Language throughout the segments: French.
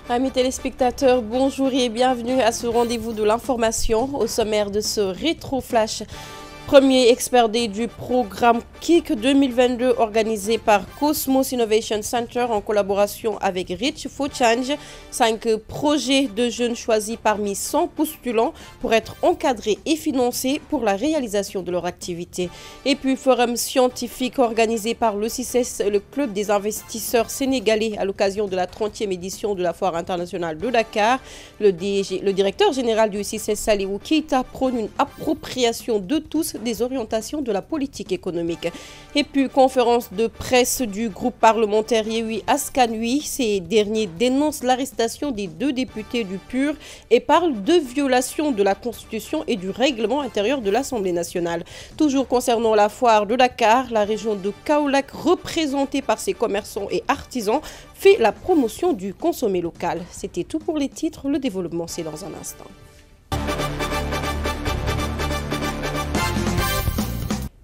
Amis téléspectateurs, bonjour et bienvenue à ce rendez-vous de l'information. Au sommaire de ce rétro-flash, premier expert day du programme KIC 2022 organisé par Cosmos Innovation Center en collaboration avec Reach for Change. 5 projets de jeunes choisis parmi 100 postulants pour être encadrés et financés pour la réalisation de leur activité. Et puis forum scientifique organisé par le CICES, le club des investisseurs sénégalais à l'occasion de la 30e édition de la Foire internationale de Dakar. Le directeur général du CICES, Salihou Keita, prône une appropriation de tous des orientations de la politique économique. Et puis, conférence de presse du groupe parlementaire Yewwi Askan Wi. Ces derniers dénoncent l'arrestation des 2 députés du PUR et parlent de violation de la Constitution et du règlement intérieur de l'Assemblée nationale. Toujours concernant la foire de Dakar, la région de Kaolack, représentée par ses commerçants et artisans, fait la promotion du consommé local. C'était tout pour les titres. Le développement, c'est dans un instant.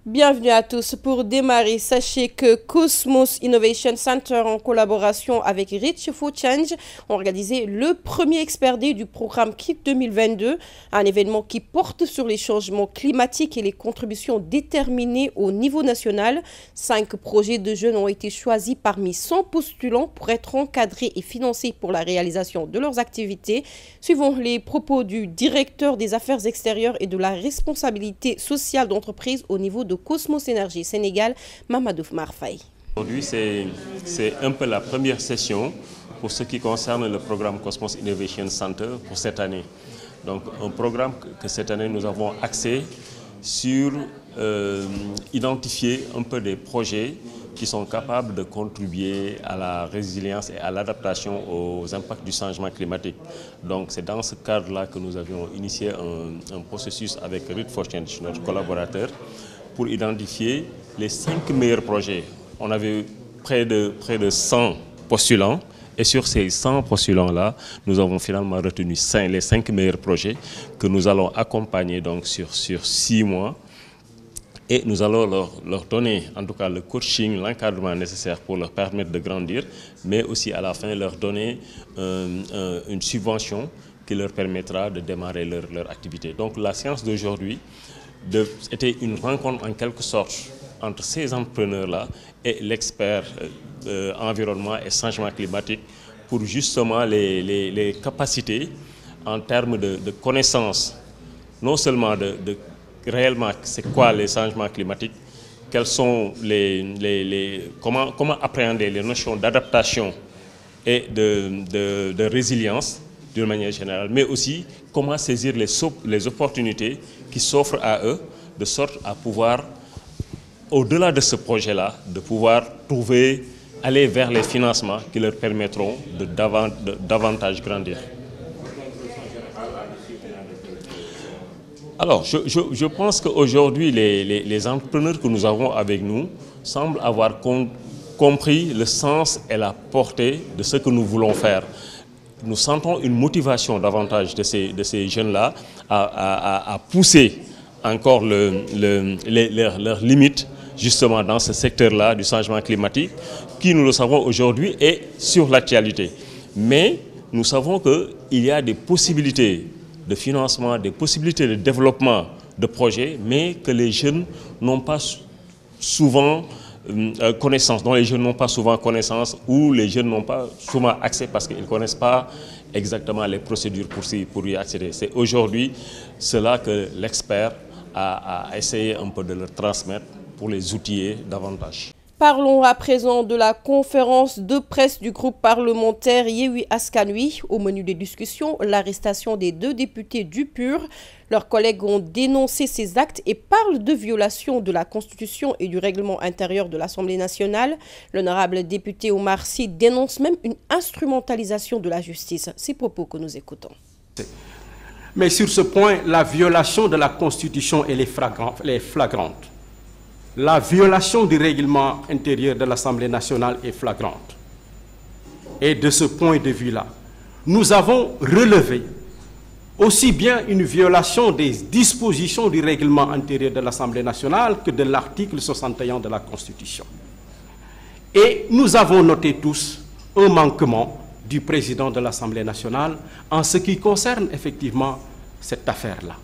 Bienvenue à tous. Pour démarrer, sachez que Cosmos Innovation Center, en collaboration avec Reach for Change, ont organisé le premier expert day du programme KIC 2022, un événement qui porte sur les changements climatiques et les contributions déterminées au niveau national. 5 projets de jeunes ont été choisis parmi 100 postulants pour être encadrés et financés pour la réalisation de leurs activités. Suivons les propos du directeur des affaires extérieures et de la responsabilité sociale d'entreprise au niveau de Cosmos Énergie Sénégal, Mamadou Marfaye. Aujourd'hui, c'est un peu la première session pour ce qui concerne le programme Cosmos Innovation Center pour cette année. Donc un programme que cette année nous avons axé sur identifier un peu des projets qui sont capables de contribuer à la résilience et à l'adaptation aux impacts du changement climatique. Donc c'est dans ce cadre-là que nous avions initié un processus avec Reach for Change, notre collaborateur, pour identifier les 5 meilleurs projets. On avait près de 100 postulants et sur ces 100 postulants-là, nous avons finalement retenu les 5 meilleurs projets que nous allons accompagner donc sur 6 mois et nous allons leur donner en tout cas le coaching, l'encadrement nécessaire pour leur permettre de grandir, mais aussi à la fin leur donner une subvention qui leur permettra de démarrer leur activité. Donc la séance d'aujourd'hui était une rencontre en quelque sorte entre ces entrepreneurs-là et l'expert environnement et changement climatique pour justement les capacités en termes de connaissances, non seulement de réellement c'est quoi les changements climatiques, quels sont comment appréhender les notions d'adaptation et de résilience d'une manière générale, mais aussi comment saisir les opportunités qui s'offrent à eux, de sorte à pouvoir, au-delà de ce projet-là, de pouvoir aller vers les financements qui leur permettront de davantage grandir. Alors, je pense qu'aujourd'hui, les entrepreneurs que nous avons avec nous semblent avoir compris le sens et la portée de ce que nous voulons faire. Nous sentons une motivation davantage de ces jeunes-là à pousser encore leurs limites justement dans ce secteur-là du changement climatique qui, nous le savons aujourd'hui, est sur l'actualité. Mais nous savons qu'il y a des possibilités de financement, des possibilités de développement de projets, mais que les jeunes n'ont pas souvent connaissance, dont les jeunes n'ont pas souvent connaissance ou les jeunes n'ont pas souvent accès parce qu'ils ne connaissent pas exactement les procédures pour y accéder. C'est aujourd'hui cela que l'expert a essayé un peu de leur transmettre pour les outiller davantage. Parlons à présent de la conférence de presse du groupe parlementaire Yewwi Askan Wi. Au menu des discussions, l'arrestation des 2 députés du PUR. Leurs collègues ont dénoncé ces actes et parlent de violation de la Constitution et du règlement intérieur de l'Assemblée nationale. L'honorable député Omar Sy dénonce même une instrumentalisation de la justice. Ces propos que nous écoutons. Mais sur ce point, la violation de la Constitution elle est flagrante. La violation du règlement intérieur de l'Assemblée nationale est flagrante. Et de ce point de vue-là, nous avons relevé aussi bien une violation des dispositions du règlement intérieur de l'Assemblée nationale que de l'article 61 de la Constitution. Et nous avons noté tous un manquement du président de l'Assemblée nationale en ce qui concerne effectivement cette affaire-là.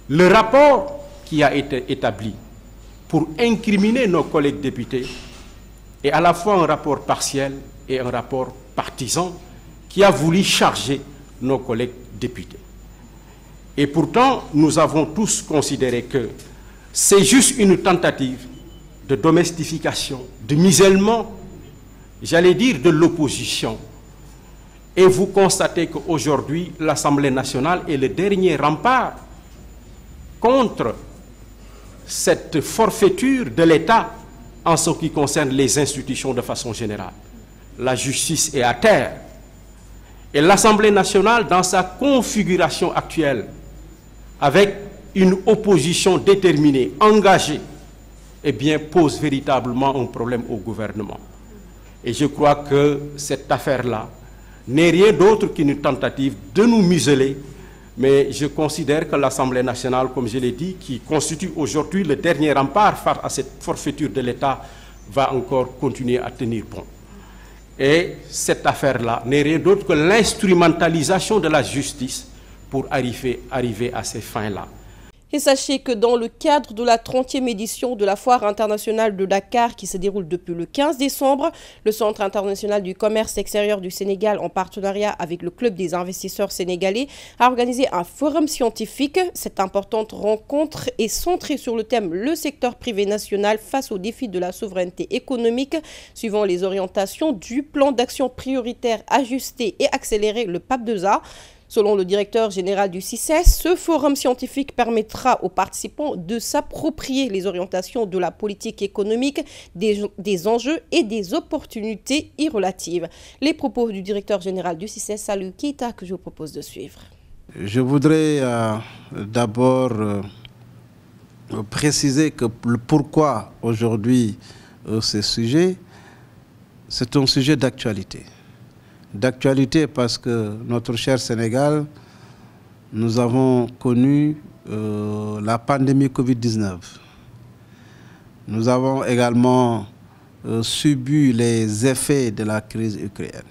Le rapport qui a été établi pour incriminer nos collègues députés est à la fois un rapport partiel et un rapport partisan qui a voulu charger nos collègues députés. Et pourtant, nous avons tous considéré que c'est juste une tentative de domestication, de musellement, j'allais dire de l'opposition. Et vous constatez qu'aujourd'hui, l'Assemblée nationale est le dernier rempart contre cette forfaiture de l'État en ce qui concerne les institutions de façon générale. La justice est à terre. Et l'Assemblée nationale, dans sa configuration actuelle, avec une opposition déterminée, engagée, eh bien, pose véritablement un problème au gouvernement. Et je crois que cette affaire-là n'est rien d'autre qu'une tentative de nous museler, mais je considère que l'Assemblée nationale, comme je l'ai dit, qui constitue aujourd'hui le dernier rempart face à cette forfaiture de l'État, va encore continuer à tenir bon. Et cette affaire-là n'est rien d'autre que l'instrumentalisation de la justice pour arriver à ces fins-là. Et sachez que dans le cadre de la 30e édition de la Foire internationale de Dakar qui se déroule depuis le 15 décembre, le Centre international du commerce extérieur du Sénégal, en partenariat avec le Club des investisseurs sénégalais, a organisé un forum scientifique. Cette importante rencontre est centrée sur le thème « Le secteur privé national face aux défis de la souveraineté économique », suivant les orientations du plan d'action prioritaire ajusté et accéléré, le PAP2A. Selon le directeur général du CICES, ce forum scientifique permettra aux participants de s'approprier les orientations de la politique économique, des enjeux et des opportunités y relatives. Les propos du directeur général du CICES, Salou Keita, que je vous propose de suivre. Je voudrais d'abord préciser que pourquoi aujourd'hui ce sujet, c'est un sujet d'actualité. D'actualité parce que notre cher Sénégal, nous avons connu la pandémie Covid-19. Nous avons également subi les effets de la crise ukrainienne.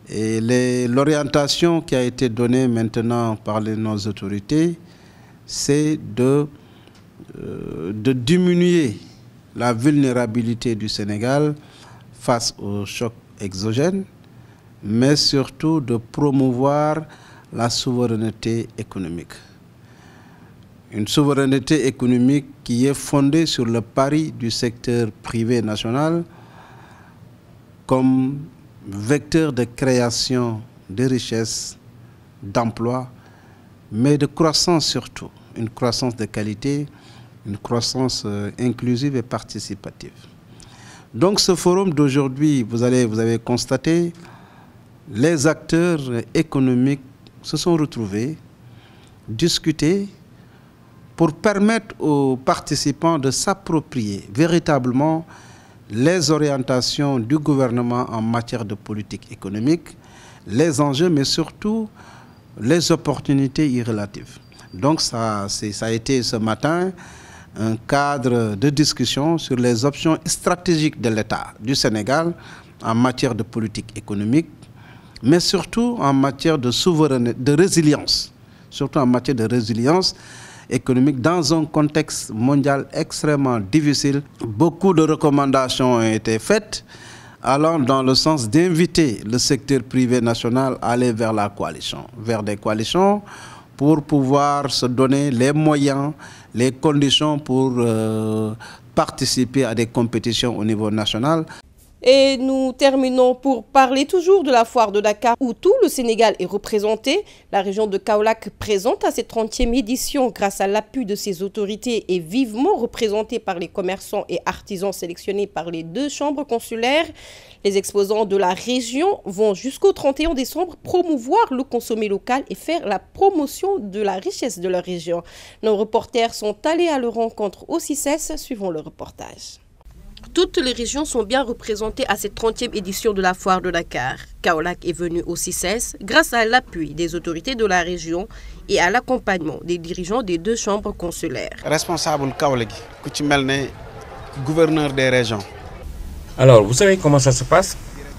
Et l'orientation qui a été donnée maintenant par nos autorités, c'est de diminuer la vulnérabilité du Sénégal face au choc exogène, mais surtout de promouvoir la souveraineté économique. Une souveraineté économique qui est fondée sur le pari du secteur privé national comme vecteur de création de richesses, d'emplois, mais de croissance surtout, une croissance de qualité, une croissance inclusive et participative. Donc ce forum d'aujourd'hui, vous avez constaté, les acteurs économiques se sont retrouvés, discutés pour permettre aux participants de s'approprier véritablement les orientations du gouvernement en matière de politique économique, les enjeux, mais surtout les opportunités y relatives. Donc ça a été ce matin un cadre de discussion sur les options stratégiques de l'État du Sénégal en matière de politique économique, mais surtout en matière de souveraineté, de résilience, surtout en matière de résilience économique dans un contexte mondial extrêmement difficile. Beaucoup de recommandations ont été faites allant dans le sens d'inviter le secteur privé national à aller vers la coalition, vers des coalitions pour pouvoir se donner les moyens, les conditions pour participer à des compétitions au niveau national. Et nous terminons pour parler toujours de la foire de Dakar où tout le Sénégal est représenté. La région de Kaolack, présente à cette 30e édition grâce à l'appui de ses autorités, est vivement représentée par les commerçants et artisans sélectionnés par les 2 chambres consulaires. Les exposants de la région vont jusqu'au 31 décembre promouvoir le consommé local et faire la promotion de la richesse de leur région. Nos reporters sont allés à leur rencontre au CICES, suivant le reportage. Toutes les régions sont bien représentées à cette 30e édition de la foire de Dakar. Kaolack est venu au CICES grâce à l'appui des autorités de la région et à l'accompagnement des dirigeants des 2 chambres consulaires. Responsable Kaolack, gouverneur des régions. Alors, vous savez comment ça se passe?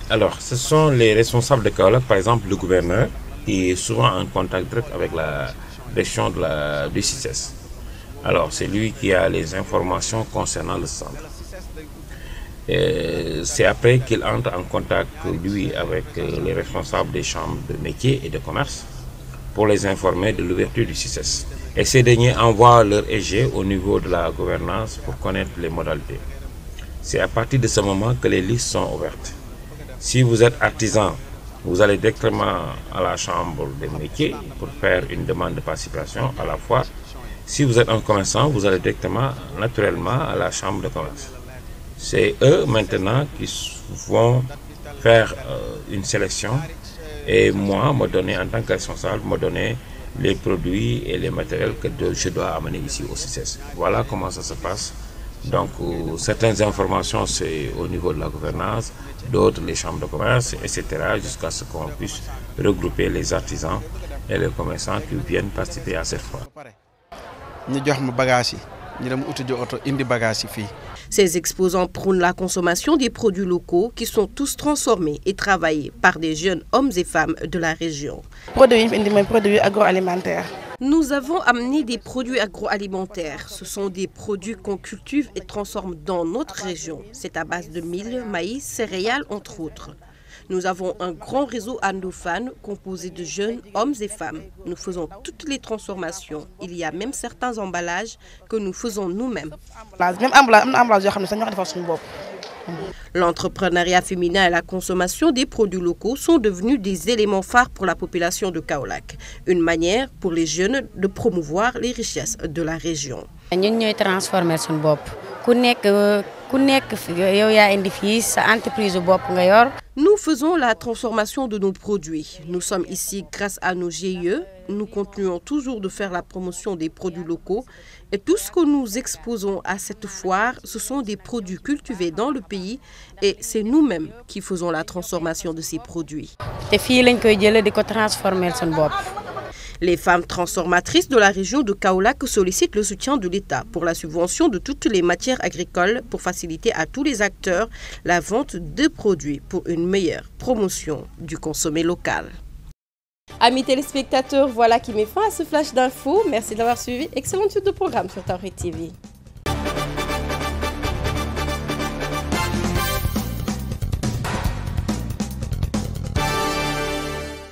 Alors, ce sont les responsables de Kaolack, par exemple le gouverneur, qui est souvent en contact direct avec la direction du CICES. Alors, c'est lui qui a les informations concernant le centre. C'est après qu'il entre en contact, lui, avec les responsables des chambres de métiers et de commerce pour les informer de l'ouverture du CICES. Et ces derniers envoient leur EG au niveau de la gouvernance pour connaître les modalités. C'est à partir de ce moment que les listes sont ouvertes. Si vous êtes artisan, vous allez directement à la chambre des métiers pour faire une demande de participation à la fois. Si vous êtes un commerçant, vous allez directement, naturellement, à la chambre de commerce. C'est eux maintenant qui vont faire une sélection et moi, me donner en tant que responsable, me donner les produits et les matériels que je dois amener ici au CICES. Voilà comment ça se passe. Donc, certaines informations, c'est au niveau de la gouvernance, d'autres les chambres de commerce, etc., jusqu'à ce qu'on puisse regrouper les artisans et les commerçants qui viennent participer à cette foire. Ces exposants prônent la consommation des produits locaux qui sont tous transformés et travaillés par des jeunes hommes et femmes de la région. Produits agroalimentaires. Nous avons amené des produits agroalimentaires. Ce sont des produits qu'on cultive et transforme dans notre région. C'est à base de mil, maïs, céréales, entre autres. Nous avons un grand réseau andophane composé de jeunes hommes et femmes. Nous faisons toutes les transformations. Il y a même certains emballages que nous faisons nous-mêmes. L'entrepreneuriat féminin et la consommation des produits locaux sont devenus des éléments phares pour la population de Kaolack. Une manière pour les jeunes de promouvoir les richesses de la région. Nous faisons la transformation de nos produits. Nous sommes ici grâce à nos GIE. Nous continuons toujours de faire la promotion des produits locaux. Et tout ce que nous exposons à cette foire, ce sont des produits cultivés dans le pays. Et c'est nous-mêmes qui faisons la transformation de ces produits. Les femmes transformatrices de la région de Kaolack sollicitent le soutien de l'État pour la subvention de toutes les matières agricoles pour faciliter à tous les acteurs la vente de produits pour une meilleure promotion du consommé local. Amis téléspectateurs, voilà qui met fin à ce flash d'infos. Merci d'avoir suivi. Excellente suite de programme sur Tawhid TV.